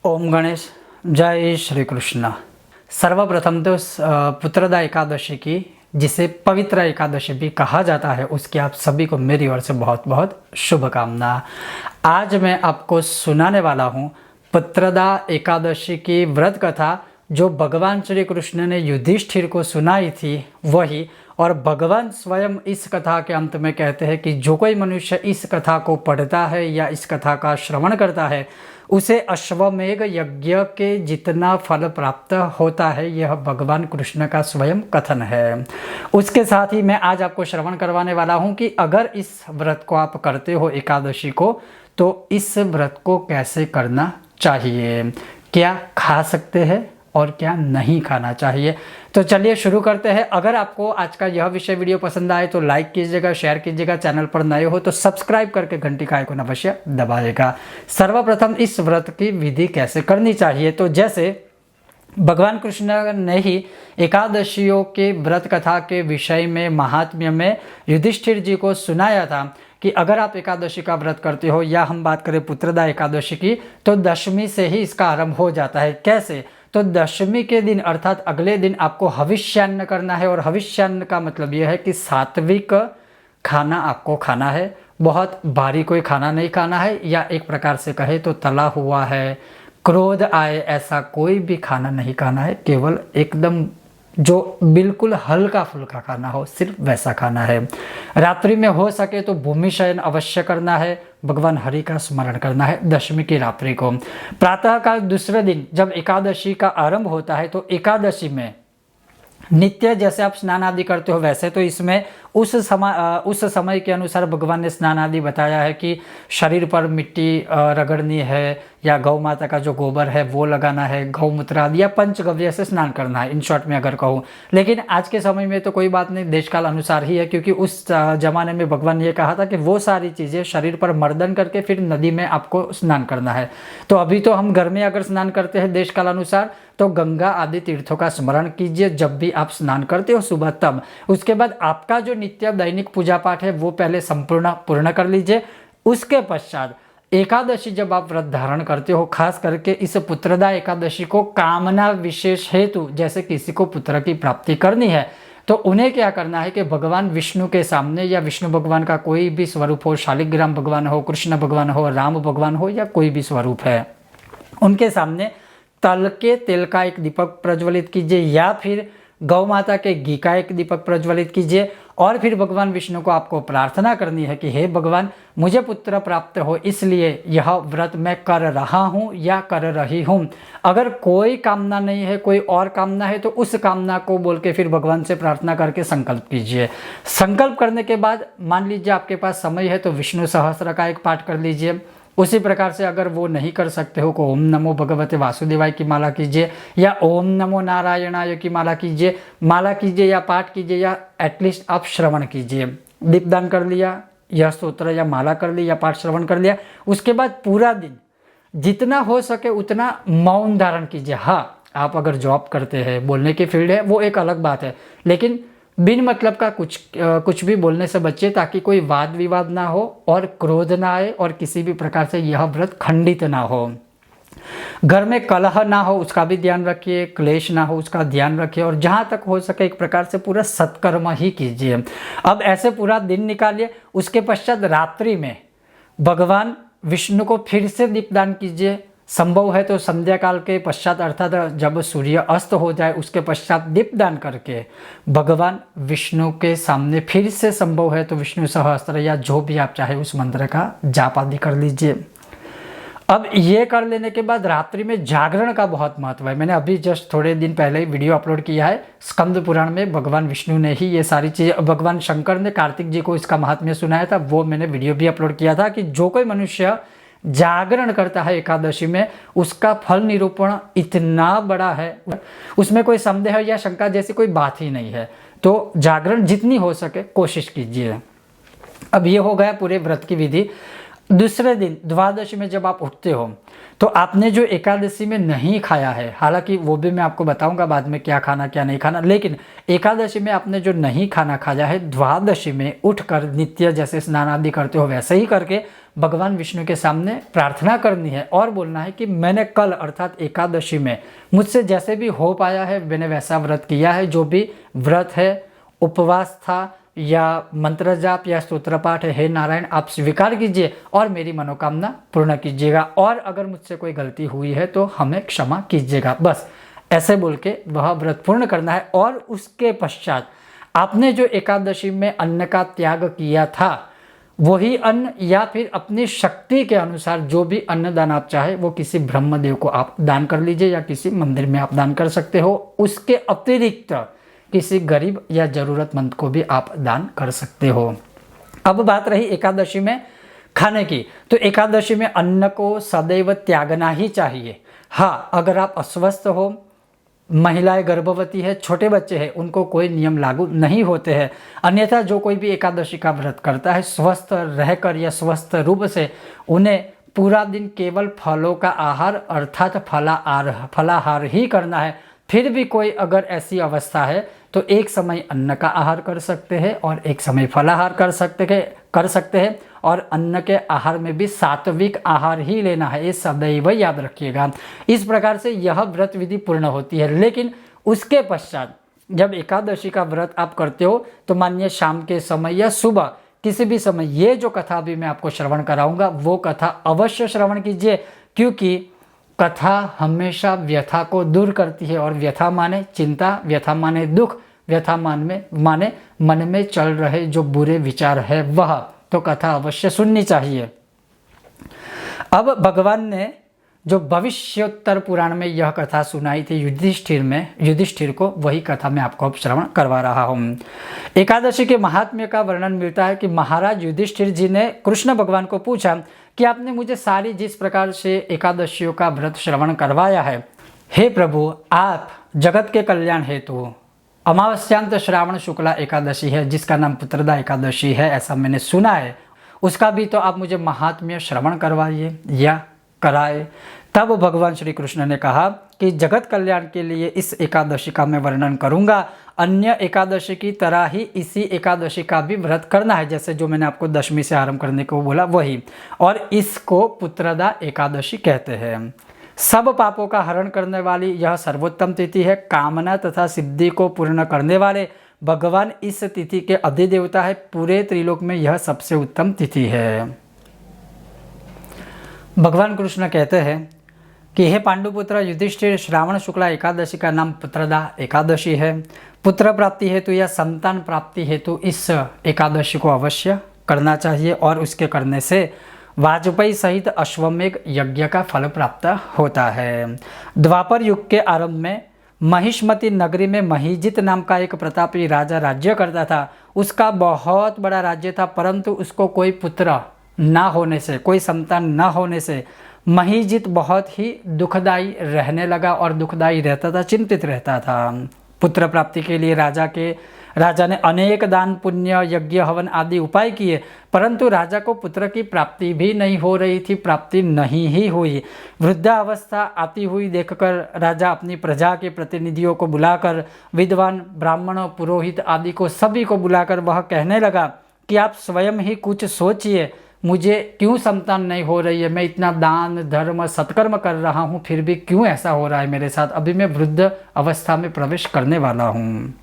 ओम गणेश जय श्री कृष्ण। सर्वप्रथम तो पुत्रदा एकादशी की, जिसे पवित्र एकादशी भी कहा जाता है, उसकी आप सभी को मेरी ओर से बहुत बहुत शुभकामना। आज मैं आपको सुनाने वाला हूँ पुत्रदा एकादशी की व्रत कथा, जो भगवान श्री कृष्ण ने युधिष्ठिर को सुनाई थी वही। और भगवान स्वयं इस कथा के अंत में कहते हैं कि जो कोई मनुष्य इस कथा को पढ़ता है या इस कथा का श्रवण करता है, उसे अश्वमेघ यज्ञ के जितना फल प्राप्त होता है। यह भगवान कृष्ण का स्वयं कथन है। उसके साथ ही मैं आज आपको श्रवण करवाने वाला हूं कि अगर इस व्रत को आप करते हो एकादशी को, तो इस व्रत को कैसे करना चाहिए, क्या खा सकते हैं और क्या नहीं खाना चाहिए। तो चलिए शुरू करते हैं। अगर आपको आज का यह विषय वीडियो पसंद आए तो लाइक कीजिएगा, शेयर कीजिएगा, चैनल पर नए हो तो सब्सक्राइब करके घंटी का आइकन अवश्य दबाइएगा। सर्वप्रथम इस व्रत की विधि कैसे करनी चाहिए, तो जैसे भगवान कृष्ण ने ही एकादशियों के व्रत कथा के विषय में, महात्म्य में युधिष्ठिर जी को सुनाया था कि अगर आप एकादशी का व्रत करते हो, या हम बात करें पुत्रदा एकादशी की, तो दशमी से ही इसका आरंभ हो जाता है। कैसे? तो दशमी के दिन अर्थात अगले दिन आपको हविष्यान्न करना है। और हविष्यान्न का मतलब यह है कि सात्विक खाना आपको खाना है, बहुत भारी कोई खाना नहीं खाना है, या एक प्रकार से कहे तो तला हुआ है, क्रोध आए ऐसा कोई भी खाना नहीं खाना है। केवल एकदम जो बिल्कुल हल्का फुल्का खाना हो, सिर्फ वैसा खाना है। रात्रि में हो सके तो भूमि शयन अवश्य करना है, भगवान हरि का स्मरण करना है दशमी की रात्रि को। प्रातः काल दूसरे दिन जब एकादशी का आरंभ होता है, तो एकादशी में नित्य जैसे आप स्नान आदि करते हो, वैसे तो इसमें उस समय के अनुसार भगवान ने स्नान आदि बताया है कि शरीर पर मिट्टी रगड़नी है, या गौ माता का जो गोबर है वो लगाना है, गौमूत्र आदि, या पंचगव्य से स्नान करना है, इन शॉर्ट में अगर कहूँ। लेकिन आज के समय में तो कोई बात नहीं, देश काल अनुसार ही है, क्योंकि उस जमाने में भगवान ने ये कहा था कि वो सारी चीज़ें शरीर पर मर्दन करके फिर नदी में आपको स्नान करना है। तो अभी तो हम घर में अगर स्नान करते हैं देश काल अनुसार, तो गंगा आदि तीर्थों का स्मरण कीजिए जब भी आप स्नान करते हो सुबह तब। उसके बाद आपका जो नित्य दैनिक पूजा पाठ है वो पहले संपूर्ण पूर्ण कर लीजिए। उसके पश्चात एकादशी जब आप व्रत धारण करते हो, खास करके इस पुत्रदा एकादशी को कामना विशेष हेतु, जैसे किसी को पुत्र की प्राप्ति करनी है, तो उन्हें क्या करना है कि भगवान विष्णु के सामने, या विष्णु भगवान का कोई भी स्वरूप हो, शालिग्राम भगवान हो, कृष्ण भगवान हो, राम भगवान हो, या कोई भी स्वरूप है, उनके सामने तल के तेल का एक दीपक प्रज्वलित कीजिए, या फिर गौ माता के घी का एक दीपक प्रज्वलित कीजिए। और फिर भगवान विष्णु को आपको प्रार्थना करनी है कि हे भगवान, मुझे पुत्र प्राप्त हो, इसलिए यह व्रत मैं कर रहा हूँ या कर रही हूँ। अगर कोई कामना नहीं है, कोई और कामना है, तो उस कामना को बोल के फिर भगवान से प्रार्थना करके संकल्प कीजिए। संकल्प करने के बाद मान लीजिए आपके पास समय है तो विष्णु सहस्त्र का एक पाठ कर लीजिए। उसी प्रकार से अगर वो नहीं कर सकते हो तो ओम नमो भगवते वासुदेवाय की माला कीजिए, या ओम नमो नारायणाय की माला कीजिए, या पाठ कीजिए, या एटलीस्ट आप श्रवण कीजिए। दीपदान कर लिया, यह स्तोत्र या माला कर ली, या पाठ श्रवण कर लिया। उसके बाद पूरा दिन जितना हो सके उतना मौन धारण कीजिए। हाँ, आप अगर जॉब करते हैं, बोलने की फील्ड है, वो एक अलग बात है, लेकिन बिन मतलब का कुछ भी बोलने से बचिए, ताकि कोई वाद विवाद ना हो और क्रोध ना आए, और किसी भी प्रकार से यह व्रत खंडित ना हो। घर में कलह ना हो उसका भी ध्यान रखिए, क्लेश ना हो उसका ध्यान रखिए, और जहाँ तक हो सके एक प्रकार से पूरा सत्कर्म ही कीजिए। अब ऐसे पूरा दिन निकालिए। उसके पश्चात रात्रि में भगवान विष्णु को फिर से दीपदान कीजिए। संभव है तो संध्या काल के पश्चात, अर्थात जब सूर्य अस्त हो जाए उसके पश्चात दीपदान करके भगवान विष्णु के सामने फिर से संभव है तो विष्णु सहस्त्र या जो भी आप चाहे उस मंत्र का जाप आदि कर लीजिए। अब ये कर लेने के बाद रात्रि में जागरण का बहुत महत्व है। मैंने अभी जस्ट थोड़े दिन पहले ही वीडियो अपलोड किया है, स्कंद पुराण में भगवान विष्णु ने ही ये सारी चीज़ें, भगवान शंकर ने कार्तिक जी को इसका महात्म्य सुनाया था, वो मैंने वीडियो भी अपलोड किया था कि जो कोई मनुष्य जागरण करता है एकादशी में, उसका फल निरूपण इतना बड़ा है, उसमें कोई संदेह या शंका जैसी कोई बात ही नहीं है। तो जागरण जितनी हो सके कोशिश कीजिए। अब ये हो गया पूरे व्रत की विधि। दूसरे दिन द्वादशी में जब आप उठते हो तो आपने जो एकादशी में नहीं खाया है, हालांकि वो भी मैं आपको बताऊंगा बाद में क्या खाना क्या नहीं खाना, लेकिन एकादशी में आपने जो नहीं खाना खाया है, द्वादशी में उठकर नित्य जैसे स्नान आदि करते हो वैसे ही करके भगवान विष्णु के सामने प्रार्थना करनी है और बोलना है कि मैंने कल अर्थात एकादशी में मुझसे जैसे भी हो पाया है मैंने वैसा व्रत किया है। जो भी व्रत है, उपवास था या मंत्र जाप या स्तोत्र पाठ है, हे नारायण आप स्वीकार कीजिए और मेरी मनोकामना पूर्ण कीजिएगा, और अगर मुझसे कोई गलती हुई है तो हमें क्षमा कीजिएगा। बस ऐसे बोल के वह व्रत पूर्ण करना है। और उसके पश्चात आपने जो एकादशी में अन्न का त्याग किया था वही अन्न या फिर अपनी शक्ति के अनुसार जो भी अन्नदान आप चाहे वो किसी ब्रह्मदेव को आप दान कर लीजिए या किसी मंदिर में आप दान कर सकते हो। उसके अतिरिक्त किसी गरीब या ज़रूरतमंद को भी आप दान कर सकते हो। अब बात रही एकादशी में खाने की, तो एकादशी में अन्न को सदैव त्यागना ही चाहिए। हाँ, अगर आप अस्वस्थ हो, महिलाएं गर्भवती है, छोटे बच्चे हैं, उनको कोई नियम लागू नहीं होते हैं। अन्यथा जो कोई भी एकादशी का व्रत करता है स्वस्थ रहकर या स्वस्थ रूप से, उन्हें पूरा दिन केवल फलों का आहार अर्थात फलाहार ही करना है। फिर भी कोई अगर ऐसी अवस्था है तो एक समय अन्न का आहार कर सकते हैं और एक समय फलाहार कर सकते हैं और अन्न के आहार में भी सात्विक आहार ही लेना है, ये सदैव याद रखिएगा। इस प्रकार से यह व्रत विधि पूर्ण होती है। लेकिन उसके पश्चात जब एकादशी का व्रत आप करते हो तो मानिए शाम के समय या सुबह किसी भी समय ये जो कथा भी मैं आपको श्रवण कराऊंगा वो कथा अवश्य श्रवण कीजिए, क्योंकि कथा हमेशा व्यथा को दूर करती है। और व्यथा माने चिंता, व्यथा माने दुख, व्यथा माने मन में चल रहे जो बुरे विचार है वह, तो कथा अवश्य सुननी चाहिए। अब भगवान ने जो भविष्योत्तर पुराण में यह कथा सुनाई थी युधिष्ठिर को, वही कथा मैं आपको अब श्रवण करवा रहा हूँ। एकादशी के महात्म्य का वर्णन मिलता है कि महाराज युधिष्ठिर जी ने कृष्ण भगवान को पूछा कि आपने मुझे सारी जिस प्रकार से एकादशियों का व्रत श्रवण करवाया है, हे प्रभु आप जगत के कल्याण हेतु अमावस्यांत श्रावण शुक्ला एकादशी है जिसका नाम पुत्रदा एकादशी है, ऐसा मैंने सुना है, उसका भी तो आप मुझे महात्म्य श्रवण करवाइए या कराए। तब भगवान श्री कृष्ण ने कहा कि जगत कल्याण के लिए इस एकादशी का मैं वर्णन करूंगा। अन्य एकादशी की तरह ही इसी एकादशी का भी व्रत करना है, जैसे जो मैंने आपको दशमी से आरंभ करने को बोला वही, और इसको पुत्रदा एकादशी कहते हैं। सब पापों का हरण करने वाली यह सर्वोत्तम तिथि है। कामना तथा सिद्धि को पूर्ण करने वाले भगवान इस तिथि के अधिदेवता है। पूरे त्रिलोक में यह सबसे उत्तम तिथि है। भगवान कृष्ण कहते हैं कि हे पांडुपुत्र युधिष्ठिर, श्रावण शुक्ला एकादशी का नाम पुत्रदा एकादशी है। पुत्र प्राप्ति हेतु या संतान प्राप्ति हेतु इस एकादशी को अवश्य करना चाहिए और उसके करने से वाजपेयी सहित अश्वमेघ यज्ञ का फल प्राप्त होता है। द्वापर युग के आरंभ में महिष्मती नगरी में महीजित नाम का एक प्रतापी राजा राज्य करता था। उसका बहुत बड़ा राज्य था, परंतु उसको कोई पुत्र ना होने से, कोई संतान ना होने से महीजित बहुत ही दुखदायी रहने लगा और दुखदायी रहता था, चिंतित रहता था। पुत्र प्राप्ति के लिए राजा ने अनेक दान पुण्य यज्ञ हवन आदि उपाय किए, परंतु राजा को पुत्र की प्राप्ति भी नहीं हो रही थी, प्राप्ति नहीं ही हुई। वृद्धावस्था आती हुई देखकर राजा अपनी प्रजा के प्रतिनिधियों को बुलाकर, विद्वान ब्राह्मणों पुरोहित आदि को सभी को बुलाकर वह कहने लगा कि आप स्वयं ही कुछ सोचिए, मुझे क्यों संतान नहीं हो रही है, मैं इतना दान धर्म सत्कर्म कर रहा हूँ फिर भी क्यों ऐसा हो रहा है मेरे साथ। अभी मैं वृद्ध अवस्था में प्रवेश करने वाला हूँ।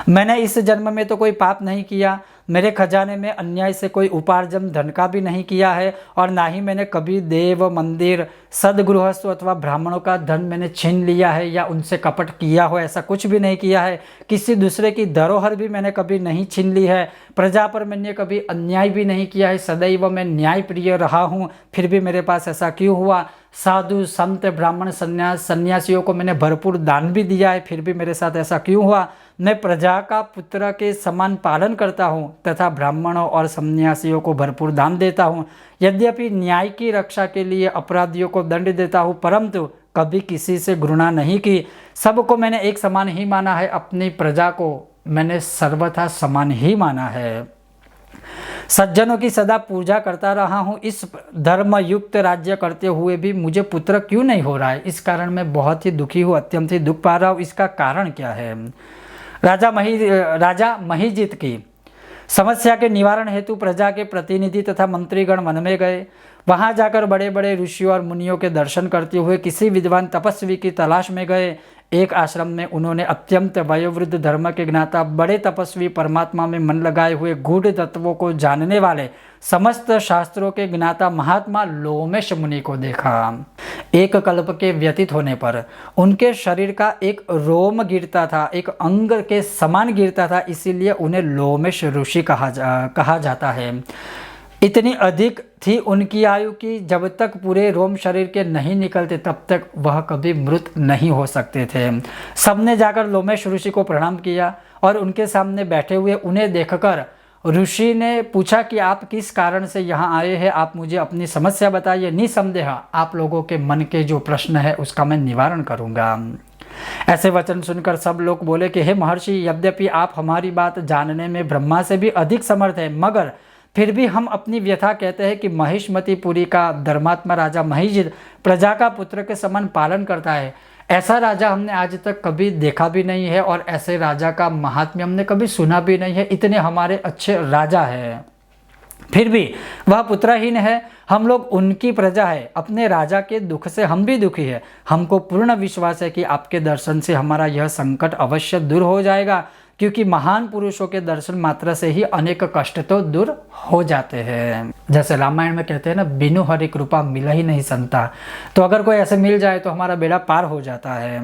मैंने इस जन्म में तो कोई पाप नहीं किया, मेरे खजाने में अन्याय से कोई उपार्जन धन का भी नहीं किया है, और ना ही मैंने कभी देव मंदिर सदगृहस्थ अथवा ब्राह्मणों का धन मैंने छीन लिया है या उनसे कपट किया हो, ऐसा कुछ भी नहीं किया है। किसी दूसरे की धरोहर भी मैंने कभी नहीं छीन ली है, प्रजा पर मैंने कभी अन्याय भी नहीं किया है, सदैव मैं न्याय प्रिय रहा हूँ, फिर भी मेरे पास ऐसा क्यों हुआ। साधु संत ब्राह्मण सन्यासियों को मैंने भरपूर दान भी दिया है, फिर भी मेरे साथ ऐसा क्यों हुआ। मैं प्रजा का पुत्र के समान पालन करता हूँ तथा ब्राह्मणों और सन्यासियों को भरपूर दान देता हूँ। यद्यपि न्याय की रक्षा के लिए अपराधियों को दंड देता हूँ, परंतु कभी किसी से घृणा नहीं की। सबको मैंने एक समान ही माना है, अपनी प्रजा को मैंने सर्वथा समान ही माना है। सज्जनों की सदा पूजा करता रहा हूँ, इस धर्मयुक्त राज्य करते हुए भी मुझे पुत्र क्यों नहीं हो रहा है? इस कारण मैं बहुत ही दुखी हूँ, अत्यंत ही दुख पा रहा हूँ। इसका कारण क्या है? राजा महीजित की समस्या के निवारण हेतु प्रजा के प्रतिनिधि तथा मंत्रीगण वन में गए। वहां जाकर बड़े बड़े ऋषियों और मुनियों के दर्शन करते हुए किसी विद्वान तपस्वी की तलाश में गए। एक आश्रम में उन्होंने अत्यंत वयोवृद्ध धर्म के ज्ञाता बड़े तपस्वी, परमात्मा में मन लगाए हुए, गूढ़ तत्वों को जानने वाले, समस्त शास्त्रों के ज्ञाता महात्मा लोमेश मुनि को देखा। एक कल्प के व्यतीत होने पर उनके शरीर का एक रोम गिरता था, एक अंग के समान गिरता था, इसीलिए उन्हें लोमेश ऋषि कहा जाता है। इतनी अधिक थी उनकी आयु कि जब तक पूरे रोम शरीर के नहीं निकलते तब तक वह कभी मृत नहीं हो सकते थे। सबने जाकर लोमेश ऋषि को प्रणाम किया और उनके सामने बैठे हुए उन्हें देखकर ऋषि ने पूछा कि आप किस कारण से यहाँ आए हैं, आप मुझे अपनी समस्या बताइए। निसंदेह आप लोगों के मन के जो प्रश्न है उसका मैं निवारण करूँगा। ऐसे वचन सुनकर सब लोग बोले कि हे महर्षि, यद्यपि आप हमारी बात जानने में ब्रह्मा से भी अधिक समर्थ है, मगर फिर भी हम अपनी व्यथा कहते हैं कि महिष्मतिपुरी का धर्मात्मा राजा महीजित प्रजा का पुत्र के समान पालन करता है। ऐसा राजा हमने आज तक कभी देखा भी नहीं है और ऐसे राजा का महात्म्य हमने कभी सुना भी नहीं है। इतने हमारे अच्छे राजा हैं, फिर भी वह पुत्रहीन है। हम लोग उनकी प्रजा है, अपने राजा के दुख से हम भी दुखी है। हमको पूर्ण विश्वास है कि आपके दर्शन से हमारा यह संकट अवश्य दूर हो जाएगा, क्योंकि महान पुरुषों के दर्शन मात्र से ही अनेक कष्ट तो दूर हो जाते हैं। जैसे रामायण में कहते हैं ना, बिनु हरि कृपा मिला ही नहीं संता। तो अगर कोई ऐसे मिल जाए तो हमारा बेड़ा पार हो जाता है।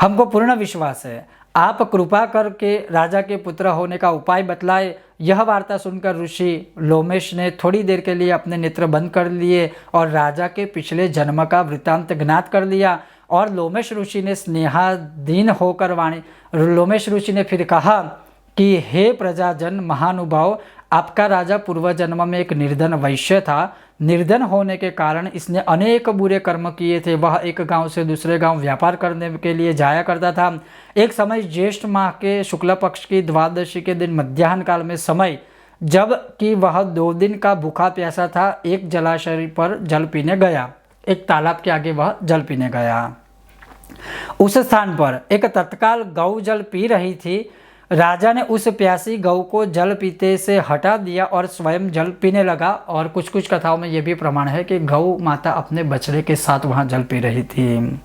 हमको पूर्ण विश्वास है, आप कृपा करके राजा के पुत्र होने का उपाय बतलाए। यह वार्ता सुनकर ऋषि लोमेश ने थोड़ी देर के लिए अपने नेत्र बंद कर लिए और राजा के पिछले जन्म का वृत्तांत ज्ञात कर लिया। और लोमेश ऋषि ने स्नेहाधीन होकर लोमेश ऋषि ने फिर कहा कि हे प्रजाजन महानुभाव, आपका राजा पूर्व जन्म में एक निर्धन वैश्य था। निर्धन होने के कारण इसने अनेक बुरे कर्म किए थे। वह एक गांव से दूसरे गांव व्यापार करने के लिए जाया करता था। एक समय ज्येष्ठ माह के शुक्ल पक्ष की द्वादशी के दिन मध्याह्न काल में समय, जब कि वह 2 दिन का भूखा प्यासा था, एक जलाशय पर जल पीने गया। एक तालाब के आगे वह जल पीने गया। उस स्थान पर एक तत्काल गौ जल पी रही थी। राजा ने उस प्यासी गौ को जल पीते से हटा दिया और स्वयं जल पीने लगा। और कुछ कुछ कथाओं में यह भी प्रमाण है कि गौ माता अपने बछड़े के साथ वहां जल पी रही थी।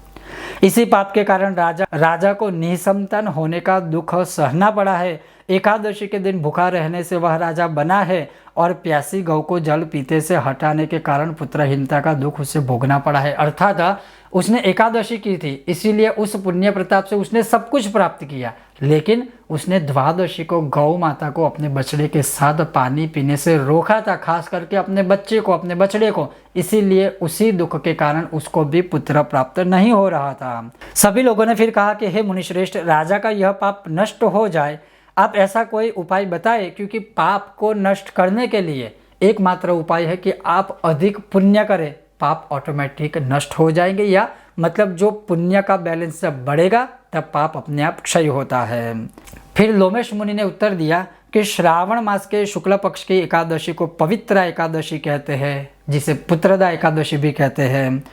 इसी पाप के कारण राजा को निसंतान होने का दुख सहना पड़ा है। एकादशी के दिन भूखा रहने से वह राजा बना है और प्यासी गौ को जल पीते से हटाने के कारण पुत्रहीनता का दुख उसे भोगना पड़ा है। अर्थात उसने एकादशी की थी, इसीलिए उस पुण्य प्रताप से उसने सब कुछ प्राप्त किया, लेकिन उसने द्वादशी को गौ माता को अपने बछड़े के साथ पानी पीने से रोका था, खास करके अपने बछड़े को। इसीलिए उसी दुख के कारण उसको भी पुत्र प्राप्त नहीं हो रहा था। सभी लोगों ने फिर कहा कि हे मुनिश्रेष्ठ, राजा का यह पाप नष्ट हो जाए, आप ऐसा कोई उपाय बताएं, क्योंकि पाप को नष्ट करने के लिए एकमात्र उपाय है कि आप अधिक पुण्य करें, पाप ऑटोमेटिक नष्ट हो जाएंगे। या मतलब जो पुण्य का बैलेंस जब बढ़ेगा तब पाप अपने आप क्षय होता है। फिर लोमेश मुनि ने उत्तर दिया कि श्रावण मास के शुक्ल पक्ष की एकादशी को पवित्र एकादशी कहते हैं, जिसे पुत्रदा एकादशी भी कहते हैं।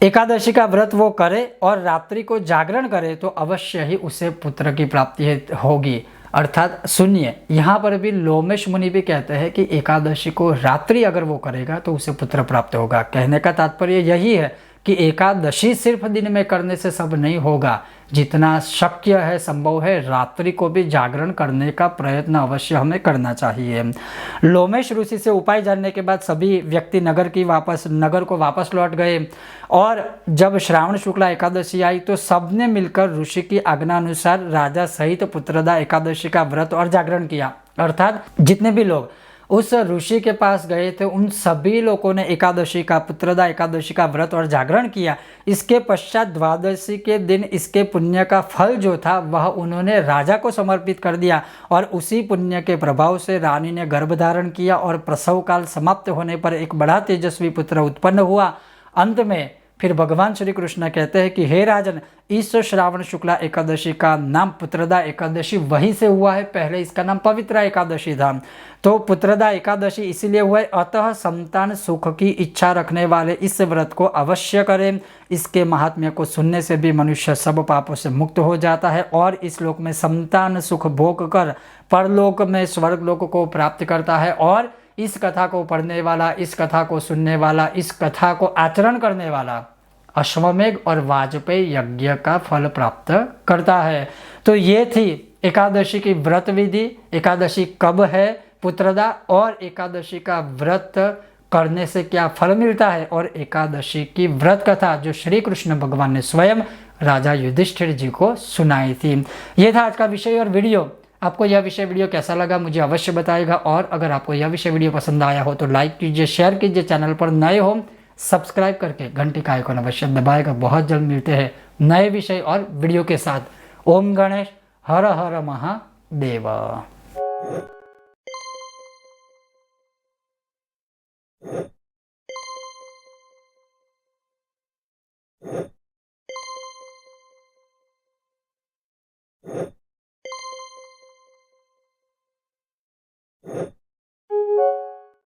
एकादशी का व्रत वो करे और रात्रि को जागरण करे तो अवश्य ही उसे पुत्र की प्राप्ति होगी। अर्थात सुनिए, यहाँ पर भी लोमेश मुनि भी कहते हैं कि एकादशी को रात्रि अगर वो करेगा तो उसे पुत्र प्राप्त होगा। कहने का तात्पर्य यही है कि एकादशी सिर्फ दिन में करने से सब नहीं होगा, जितना शक्य है, संभव है, रात्रि को भी जागरण करने का प्रयत्न अवश्य हमें करना चाहिए। लोमेश ऋषि से उपाय जानने के बाद सभी व्यक्ति नगर को वापस लौट गए। और जब श्रावण शुक्ला एकादशी आई तो सबने मिलकर ऋषि की आज्ञा अनुसार राजा सहित पुत्रदा एकादशी का व्रत और जागरण किया। अर्थात जितने भी लोग उस ऋषि के पास गए थे उन सभी लोगों ने पुत्रदा एकादशी का व्रत और जागरण किया। इसके पश्चात द्वादशी के दिन इसके पुण्य का फल जो था वह उन्होंने राजा को समर्पित कर दिया और उसी पुण्य के प्रभाव से रानी ने गर्भ धारण किया और प्रसव काल समाप्त होने पर एक बड़ा तेजस्वी पुत्र उत्पन्न हुआ। अंत में फिर भगवान श्री कृष्ण कहते हैं कि हे राजन, इस श्रावण शुक्ला एकादशी का नाम पुत्रदा एकादशी वहीं से हुआ है, पहले इसका नाम पवित्रा एकादशी था। तो पुत्रदा एकादशी इसीलिए हुआ है, अतः संतान सुख की इच्छा रखने वाले इस व्रत को अवश्य करें। इसके महात्म्य को सुनने से भी मनुष्य सब पापों से मुक्त हो जाता है और इस लोक में संतान सुख भोग कर परलोक में स्वर्ग लोक को प्राप्त करता है। और इस कथा को पढ़ने वाला, इस कथा को सुनने वाला, इस कथा को आचरण करने वाला अश्वमेघ और वाजपेयी यज्ञ का फल प्राप्त करता है। तो ये थी एकादशी की व्रत विधि। एकादशी कब है, पुत्रदा, और एकादशी का व्रत करने से क्या फल मिलता है, और एकादशी की व्रत कथा जो श्री कृष्ण भगवान ने स्वयं राजा युधिष्ठिर जी को सुनाई थी। ये था आज का विषय और वीडियो। आपको यह विषय वीडियो कैसा लगा मुझे अवश्य बताइएगा, और अगर आपको यह विषय वीडियो पसंद आया हो तो लाइक कीजिए, शेयर कीजिए, चैनल पर नए हो सब्सक्राइब करके घंटी का आइकन अवश्य दबाएगा। बहुत जल्द मिलते हैं नए विषय और वीडियो के साथ। ओम गणेश, हर हर महादेव।